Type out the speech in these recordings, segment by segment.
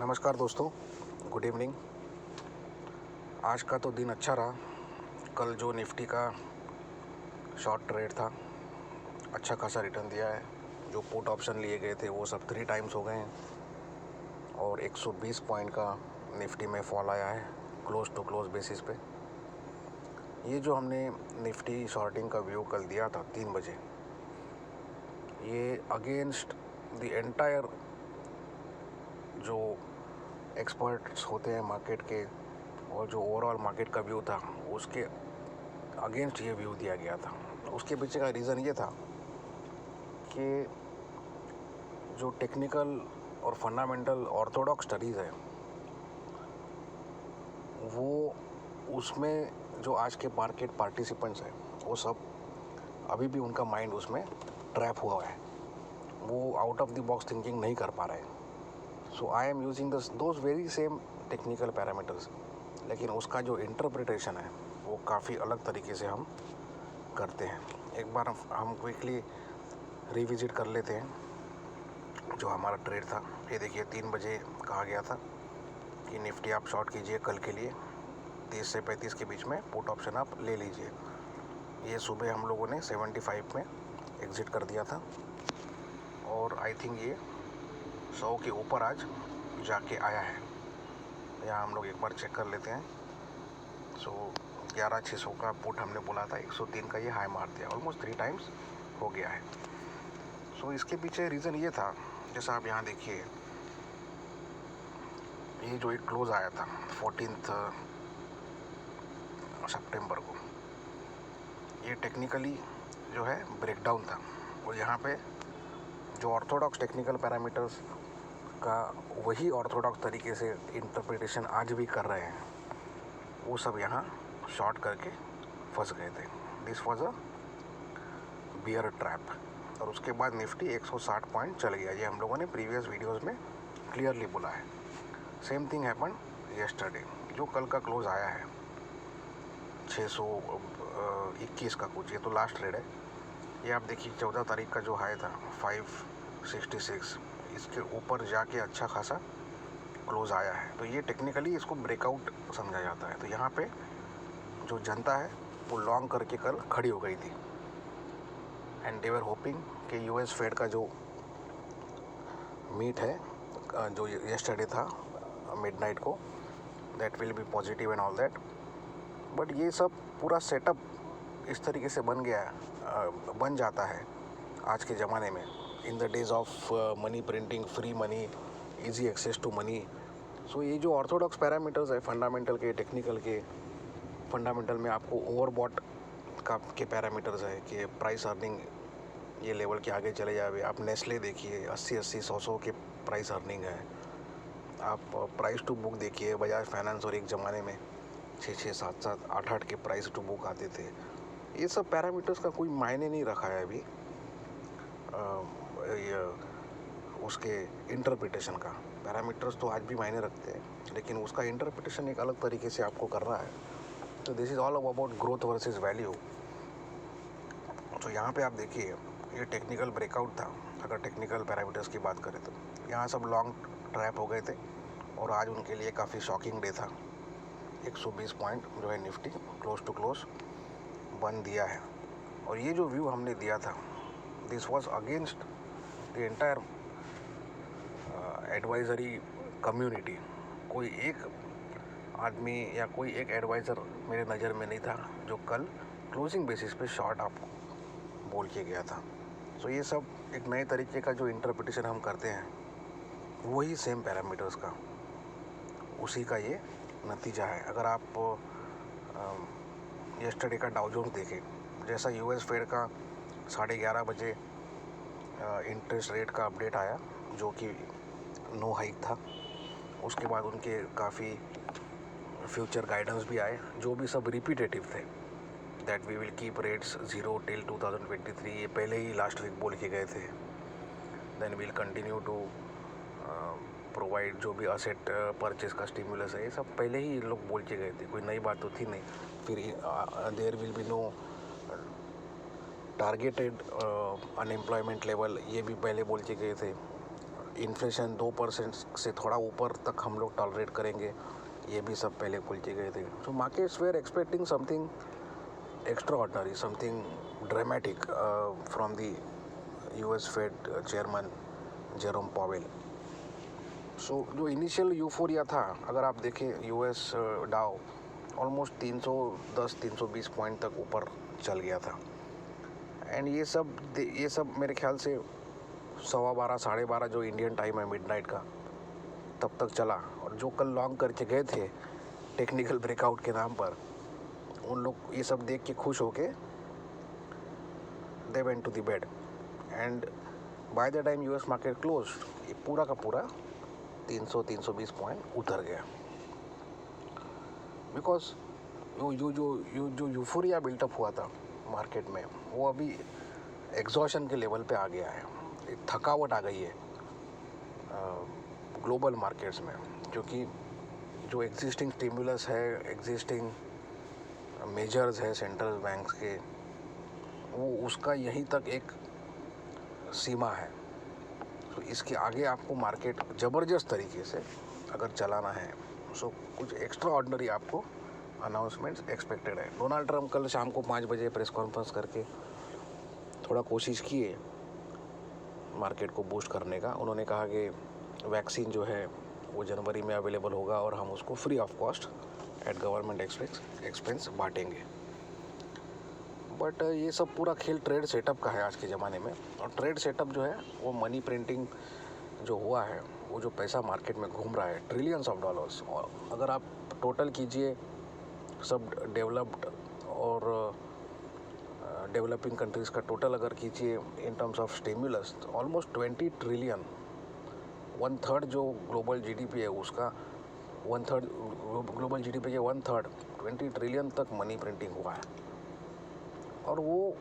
नमस्कार दोस्तों, good evening. आज का तो दिन अच्छा रहा। कल जो निफ्टी का शॉर्ट ट्रेड था, अच्छा खासा रिटर्न दिया है। जो पुट ऑप्शन लिए गए थे वो सब 3 टाइम्स हो गए हैं और 120 पॉइंट का निफ्टी में फॉल आया है क्लोज टू क्लोज बेसिस पे। ये जो हमने निफ्टी शॉर्टिंग का व्यू कल दिया था 3 बजे, ये अगेंस्ट द एंटायर जो एक्सपर्ट्स होते हैं मार्केट के और जो ओवरऑल मार्केट का व्यू था उसके अगेंस्ट ये व्यू दिया गया था। उसके पीछे का रीज़न ये था कि जो टेक्निकल और फंडामेंटल ऑर्थोडॉक्स स्टडीज़ है वो, उसमें जो आज के मार्केट पार्टिसिपेंट्स हैं वो सब अभी भी उनका माइंड उसमें ट्रैप हुआ है, वो out of the box thinking नहीं कर पा रहे हैं। So I am using those very same technical parameters, लेकिन उसका जो इंटरप्रिटेशन है वो काफ़ी अलग तरीके से हम करते हैं। एक बार हम क्विकली रिविजिट कर लेते हैं जो हमारा ट्रेड था। ये देखिए 3 बजे कहा गया था कि निफ्टी आप शॉर्ट कीजिए कल के लिए 30 से 35 के बीच में पुट ऑप्शन आप ले लीजिए। ये सुबह हम लोगों ने 75 में एग्ज़िट कर दिया था और आई थिंक ये 100 के ऊपर आज जाके आया है। यहाँ हम लोग एक बार चेक कर लेते हैं। सो 11,600 का पुट हमने बोला था, 103 का ये हाई मार दिया, ऑलमोस्ट 3 टाइम्स हो गया है। सो इसके पीछे रीज़न ये था, जैसा आप यहाँ देखिए, ये जो एक क्लोज आया था 14 सितंबर को, ये टेक्निकली जो है ब्रेकडाउन था और यहाँ पे जो ऑर्थोडॉक्स टेक्निकल पैरामीटर्स का वही ऑर्थोडॉक्स तरीके से इंटरप्रिटेशन आज भी कर रहे हैं, वो सब यहाँ शॉर्ट करके फंस गए थे। This was a bear trap. और उसके बाद निफ्टी 160 पॉइंट चल गया। ये हम लोगों ने प्रीवियस वीडियोस में क्लियरली बोला है। Same thing happen yesterday. जो कल का क्लोज आया है 621 का कुछ, ये तो लास्ट ट्रेड है। ये आप देखिए 14 तारीख का जो हाई था 566, इसके ऊपर जाके अच्छा खासा क्लोज आया है। तो ये टेक्निकली इसको ब्रेकआउट समझा जाता है। तो यहाँ पे जो जनता है वो लॉन्ग करके कल खड़ी हो गई थी एंड दे वर होपिंग कि यूएस फेड का जो मीट है जो येस्टरडे था मिडनाइट को, that will be positive and all that. But ये सब पूरा सेटअप इस तरीके से बन जाता है आज के ज़माने में, in the days of money printing, free money, easy access to money. So ये जो ऑर्थोडॉक्स पैरामीटर्स है फंडामेंटल के, टेक्निकल के, फंडामेंटल में आपको ओवरबॉट के पैरामीटर्स है कि प्राइस अर्निंग ये लेवल के आगे चले जाए। आप नेस्ले देखिए 80-80, 100-100 के प्राइस अर्निंग है। आप प्राइस टू बुक देखिए बजाज फाइनेंस, और एक ज़माने में 6-6, 7-7, 8-8 के प्राइस टू बुक आते थे। ये सब पैरामीटर्स का कोई मायने नहीं रखा है अभी उसके इंटरप्रिटेशन का। पैरामीटर्स तो आज भी मायने रखते हैं, लेकिन उसका इंटरप्रिटेशन एक अलग तरीके से आपको करना है। तो this is all about growth versus value. तो यहाँ पे आप देखिए ये टेक्निकल ब्रेकआउट था। अगर टेक्निकल पैरामीटर्स की बात करें तो यहाँ सब लॉन्ग ट्रैप हो गए थे और आज उनके लिए काफ़ी शॉकिंग डे था। 120 पॉइंट जो है निफ्टी क्लोज टू क्लोज बन दिया है। और ये जो व्यू हमने दिया था, this was against the entire advisory community. कोई एक आदमी या कोई एक एडवाइज़र मेरे नज़र में नहीं था जो कल क्लोजिंग बेसिस पे शॉर्ट आपको बोल के गया था। सो ये सब एक नए तरीके का जो इंटरप्रिटेशन हम करते हैं, वही सेम पैरामीटर्स का, उसी का ये नतीजा है। अगर आप येस्टरडे का डाउ जोन्स देखें, जैसा यूएस फेड का 11:30 बजे इंटरेस्ट रेट का अपडेट आया जो कि नो हाइक था, उसके बाद उनके काफ़ी फ्यूचर गाइडेंस भी आए जो भी सब रिपीटेटिव थे, that we will keep rates 0 till 2023। ये पहले ही लास्ट वीक बोल के गए थे। Then we'll continue to provide जो भी असेट परचेज का स्टिमुलस है, ये सब पहले ही लोग बोल के गए थे, कोई नई बात तो थी नहीं। फिर there will be no targeted unemployment level, ये भी पहले बोल के गए थे। इन्फ्लेशन 2% से थोड़ा ऊपर तक हम लोग टॉलरेट करेंगे, ये भी सब पहले बोल के गए थे. So markets were expecting something extraordinary, something dramatic from the US Fed chairman Jerome Powell. So जो इनिशियल यूफोरिया था, अगर आप देखें US डाउ ऑलमोस्ट 310-320 पॉइंट तक ऊपर चल गया था. एंड ये सब मेरे ख्याल से 12:15 12:30 जो इंडियन टाइम है मिडनाइट का, तब तक चला. और जो कल लॉन्ग करके गए थे टेक्निकल ब्रेकआउट के नाम पर, उन लोग ये सब देख के खुश होके they went to the bed. And by the time US market close, ये पूरा का पूरा 300-320 पॉइंट उतर गया. बिकॉज जो यूफोरिया बिल्टअप हुआ था मार्केट में, वो अभी एग्जॉशन के लेवल पे आ गया है. थकावट आ गई है ग्लोबल मार्केट्स में, क्योंकि जो एग्जिस्टिंग स्टिमुलस है, एग्जिस्टिंग मेजर्स है सेंट्रल बैंक्स के, वो उसका यहीं तक एक सीमा है. तो इसके आगे आपको मार्केट ज़बरदस्त तरीके से अगर चलाना है, सो कुछ एक्स्ट्रा ऑर्डिनरी आपको अनाउंसमेंट्स एक्सपेक्टेड है. डोनाल्ड ट्रंप कल शाम को 5 बजे प्रेस कॉन्फ्रेंस करके थोड़ा कोशिश किए मार्केट को बूस्ट करने का. उन्होंने कहा कि वैक्सीन जो है वो जनवरी में अवेलेबल होगा और हम उसको free of cost at government expense बांटेंगे. बट ये सब पूरा खेल ट्रेड सेटअप का है आज के ज़माने में. और ट्रेड सेटअप जो है वो मनी प्रिंटिंग जो हुआ है, वो जो पैसा मार्केट में घूम रहा है ट्रिलियंस ऑफ डॉलर्स. और अगर आप टोटल कीजिए सब डेवलप्ड और डेवलपिंग कंट्रीज़ का टोटल अगर कीजिए in terms of stimulus, almost 20 trillion, 1/3 जो ग्लोबल जीडीपी है उसका 1/3, ग्लोबल जीडीपी के 1/3 20 ट्रिलियन तक मनी प्रिंटिंग हुआ है. और वो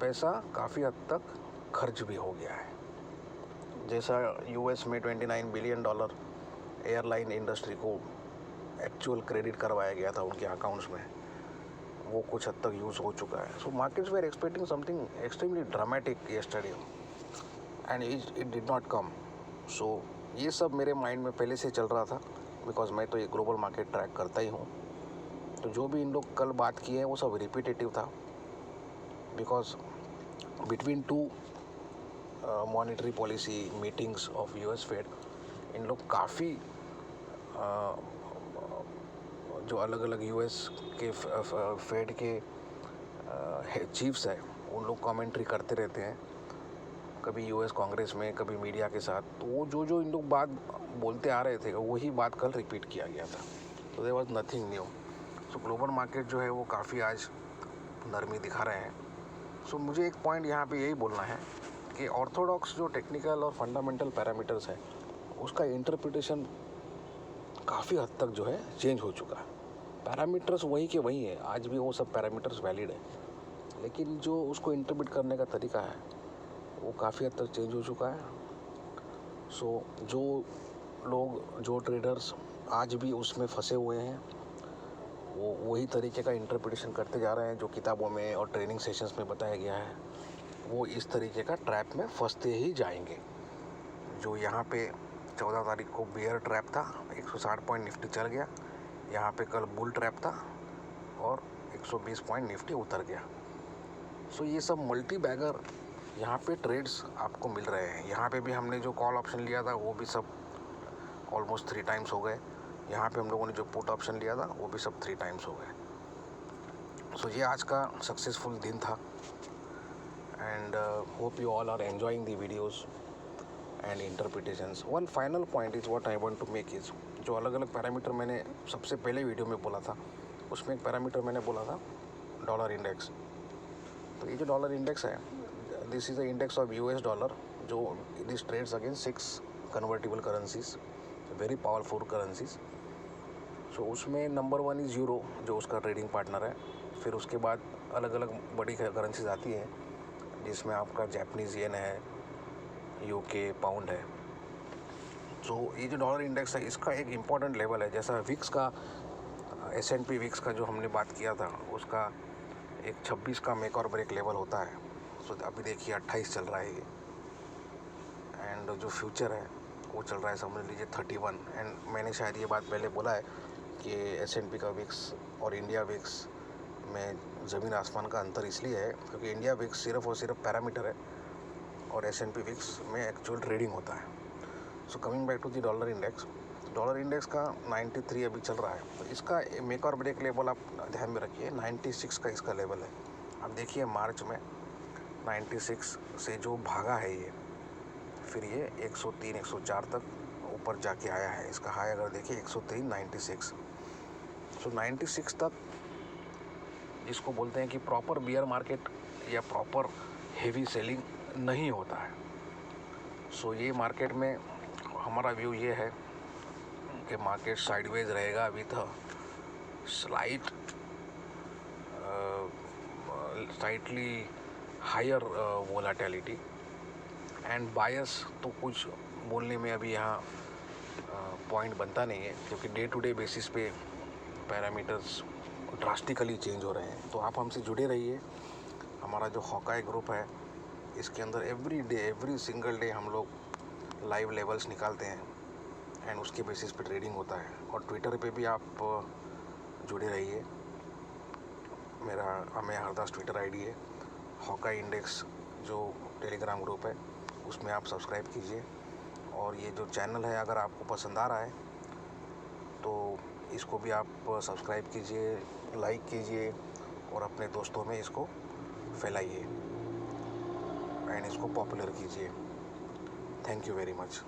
पैसा काफ़ी हद तक खर्च भी हो गया है. जैसा US में $29 बिलियन एयरलाइन इंडस्ट्री को एक्चुअल क्रेडिट करवाया गया था उनके अकाउंट्स में, वो कुछ हद तक यूज़ हो चुका है. So markets were expecting something extremely dramatic yesterday and it did not come. So ये सब मेरे माइंड में पहले से चल रहा था, बिकॉज मैं तो ये ग्लोबल मार्केट ट्रैक करता ही हूँ. तो जो भी इन लोग कल बात किए हैं वो सब रिपीटेटिव था, because between 2 monetary policy meetings of US Fed, इन लोग काफ़ी जो अलग अलग US के फेड के चीफ्स हैं, उन लोग कमेंट्री करते रहते हैं, कभी US कांग्रेस में, कभी मीडिया के साथ. तो वो जो इन लोग बात बोलते आ रहे थे वही बात कल रिपीट किया गया था. तो there was nothing new. So global market जो है वो काफ़ी आज नरमी दिखा रहे हैं. सो मुझे एक पॉइंट यहाँ पे यही बोलना है कि ऑर्थोडॉक्स जो टेक्निकल और फंडामेंटल पैरामीटर्स हैं, उसका इंटरप्रिटेशन काफ़ी हद तक जो है चेंज हो चुका है. पैरामीटर्स वही के वही है, आज भी वो सब पैरामीटर्स वैलिड है, लेकिन जो उसको इंटरप्रेट करने का तरीका है वो काफ़ी हद तक चेंज हो चुका है. सो जो लोग, जो ट्रेडर्स आज भी उसमें फंसे हुए हैं, वो वही तरीके का इंटरप्रिटेशन करते जा रहे हैं जो किताबों में और ट्रेनिंग सेशंस में बताया गया है. वो इस तरीके का ट्रैप में फंसते ही जाएंगे. जो यहाँ पे 14 तारीख को बियर ट्रैप था, 160 पॉइंट निफ्टी चल गया. यहाँ पे कल बुल ट्रैप था और 120 पॉइंट निफ्टी उतर गया. सो ये सब मल्टी बैगर यहाँ पे ट्रेड्स आपको मिल रहे हैं. यहाँ पे भी हमने जो कॉल ऑप्शन लिया था वो भी सब ऑलमोस्ट 3 टाइम्स हो गए. यहाँ पे हम लोगों ने जो पुट ऑप्शन लिया था वो भी सब 3 टाइम्स हो गए. सो ये आज का सक्सेसफुल दिन था. And hope you all are enjoying the videos and interpretations. One final point is what I want to make is, जो अलग अलग पैरामीटर मैंने सबसे पहले वीडियो में बोला था, उसमें एक पैरामीटर मैंने बोला था डॉलर इंडेक्स. तो ये जो डॉलर इंडेक्स है, this is the index of US dollar, जो this trades against 6 convertible currencies, very powerful currencies. So उसमें नंबर 1 इज़ यूरो, जो उसका ट्रेडिंग पार्टनर है. फिर उसके बाद अलग अलग बड़ी करेंसीज आती हैं, जिसमें आपका जापानीज़ येन है, UK पाउंड है. सो ये जो डॉलर इंडेक्स है, इसका एक इम्पॉर्टेंट लेवल है. जैसा विक्स का, S&P विक्स का जो हमने बात किया था, उसका एक 26 का मेक और ब्रेक लेवल होता है. सो अभी देखिए 28 चल रहा है ये. एंड और जो फ्यूचर है वो चल रहा है समझ लीजिए 31। एंड मैंने शायद ये बात पहले बोला है कि S&P का विक्स और इंडिया विक्स में ज़मीन आसमान का अंतर इसलिए है क्योंकि इंडिया विक्स सिर्फ और सिर्फ पैरामीटर है और S&P विक्स में एक्चुअल ट्रेडिंग होता है। So coming back to the dollar index का 93 अभी चल रहा है। तो इसका मेक और ब्रेक लेवल आप ध्यान में रखिए, 96 का इसका लेवल है। अब देखिए मार्च में 96 से जो भागा है ये, फिर ये 103 104 तक ऊपर जाके आया है। इसका हाई अगर देखिए 103 96। सो 96 तक जिसको बोलते हैं कि प्रॉपर बियर मार्केट या प्रॉपर हेवी सेलिंग नहीं होता है। सो ये मार्केट में हमारा व्यू ये है कि मार्केट साइडवेज रहेगा with slightly higher volatility and bias. तो कुछ बोलने में अभी यहाँ पॉइंट बनता नहीं है क्योंकि डे टू डे बेसिस पे पैरामीटर्स ड्रास्टिकली चेंज हो रहे हैं। तो आप हमसे जुड़े रहिए। हमारा जो हॉकाई ग्रुप है इसके अंदर एवरी सिंगल डे हम लोग लाइव लेवल्स निकालते हैं एंड उसके बेसिस पे ट्रेडिंग होता है। और ट्विटर पे भी आप जुड़े रहिए। मेरा अमेय हरदास ट्विटर आईडी है। हॉकाई इंडेक्स जो टेलीग्राम ग्रुप है उसमें आप सब्सक्राइब कीजिए। और ये जो चैनल है अगर आपको पसंद आ रहा है तो इसको भी आप सब्सक्राइब कीजिए, लाइक कीजिए और अपने दोस्तों में इसको फैलाइए एंड इसको पॉपुलर कीजिए। Thank you very much.